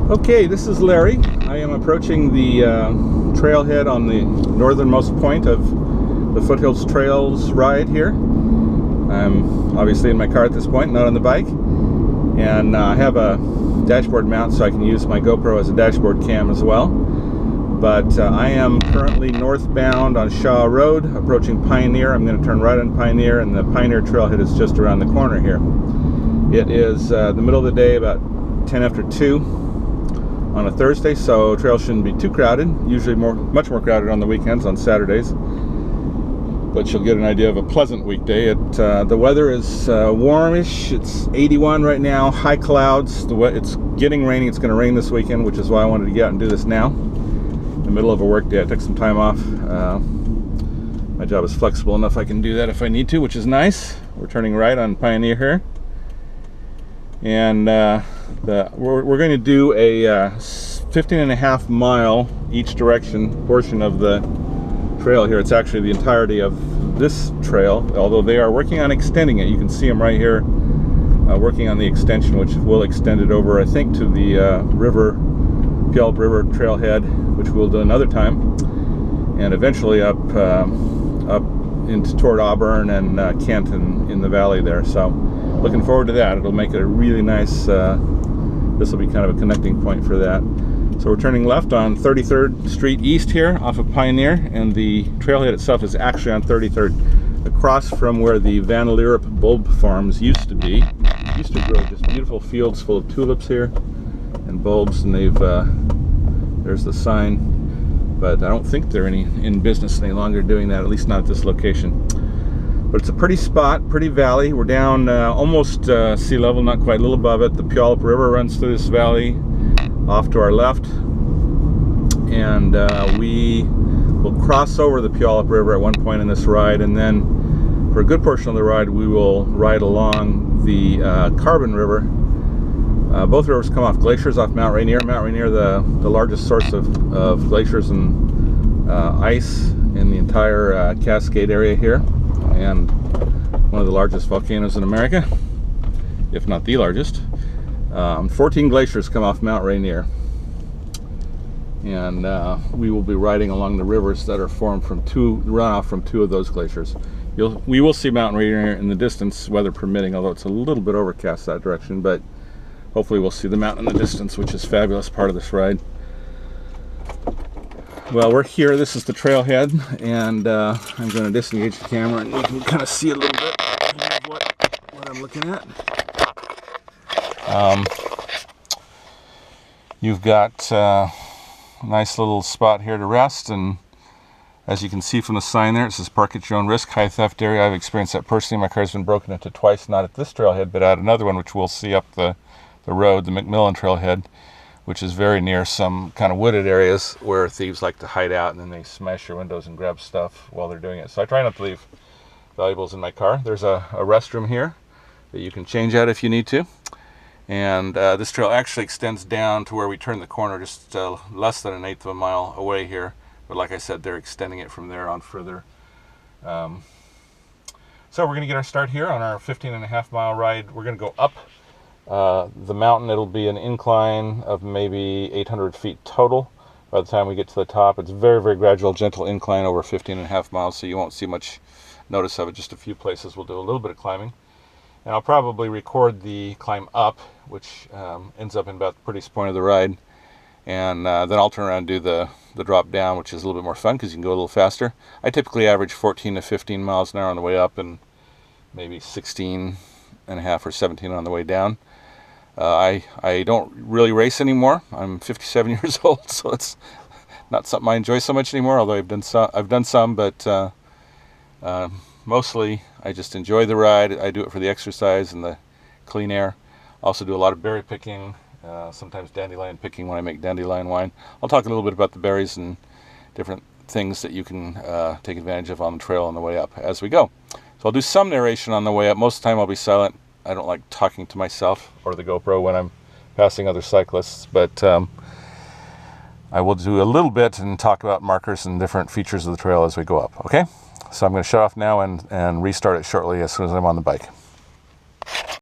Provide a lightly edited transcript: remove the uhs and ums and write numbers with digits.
Okay, this is Larry. I am approaching the trailhead on the northernmost point of the Foothills Trails ride here. I'm obviously in my car at this point, not on the bike. And I have a dashboard mount so I can use my GoPro as a dashboard cam as well. But I am currently northbound on Shaw Road, approaching Pioneer. I'm going to turn right on Pioneer, and the Pioneer trailhead is just around the corner here. It is the middle of the day, about 10 after 2. On a Thursday, so trail shouldn't be too crowded. Usually much more crowded on the weekends, on Saturdays. But you'll get an idea of a pleasant weekday. The weather is warmish. It's 81 right now, high clouds. It's getting rainy. It's going to rain this weekend, which is why I wanted to get out and do this now. In the middle of a work day, I took some time off. My job is flexible enough I can do that if I need to, which is nice. We're turning right on Pioneer here. And we're going to do a 15.5 mile each direction portion of the trail here. It's actually the entirety of this trail, although they are working on extending it. You can see them right here working on the extension, which will extend it over, I think, to the Puyallup River trailhead, which we'll do another time, and eventually up into toward Auburn and Kent in the valley there. So looking forward to that. It'll make it a really nice, this will be kind of a connecting point for that. So we're turning left on 33rd Street East here off of Pioneer, and the trailhead itself is actually on 33rd, across from where the Van Leeuwenhoek bulb farms used to be. It used to grow just beautiful fields full of tulips here and bulbs, and there's the sign, but I don't think they're in business any longer doing that, at least not at this location. But it's a pretty spot, pretty valley. We're down almost sea level, not quite, a little above it. The Puyallup River runs through this valley off to our left, and we will cross over the Puyallup River at one point in this ride, and then for a good portion of the ride we will ride along the Carbon River. Both rivers come off glaciers off Mount Rainier. Mount Rainier, the largest source of glaciers and ice in the entire Cascade area here, and one of the largest volcanoes in America, if not the largest. 14 glaciers come off Mount Rainier, and we will be riding along the rivers that are formed from runoff from two of those glaciers. We will see Mount Rainier in the distance, weather permitting, although it's a little bit overcast that direction, but hopefully we'll see the mountain in the distance, which is a fabulous part of this ride. Well, we're here. This is the trailhead, and I'm going to disengage the camera, and you can kind of see a little bit of what I'm looking at. You've got a nice little spot here to rest, and as you can see from the sign there, it says park at your own risk, high theft area. I've experienced that personally. My car's been broken into twice, not at this trailhead, but at another one, which we'll see up the road, the McMillan trailhead, which is very near some kind of wooded areas where thieves like to hide out, and then they smash your windows and grab stuff while they're doing it. So I try not to leave valuables in my car. There's a restroom here that you can change at if you need to. And this trail actually extends down to where we turn the corner, just less than 1/8 of a mile away here. But like I said, they're extending it from there on further. So we're going to get our start here on our 15.5 mile ride. We're going to go up the mountain. It'll be an incline of maybe 800 feet total by the time we get to the top. It's very, very gradual, gentle incline over 15.5 miles, so you won't see much notice of it. Just a few places we'll do a little bit of climbing. And I'll probably record the climb up, which ends up in about the prettiest point of the ride. And then I'll turn around and do the drop down, which is a little bit more fun because you can go a little faster. I typically average 14 to 15 miles an hour on the way up, and maybe 16.5 or 17 on the way down. I don't really race anymore. I'm 57 years old, so it's not something I enjoy so much anymore, although I've done some, but mostly I just enjoy the ride. I do it for the exercise and the clean air. I also do a lot of berry picking, sometimes dandelion picking when I make dandelion wine. I'll talk a little bit about the berries and different things that you can take advantage of on the trail on the way up as we go. So I'll do some narration on the way up. Most of the time I'll be silent. I don't like talking to myself or the GoPro when I'm passing other cyclists, but I will do a little bit and talk about markers and different features of the trail as we go up, okay? So I'm going to shut off now and restart it shortly as soon as I'm on the bike.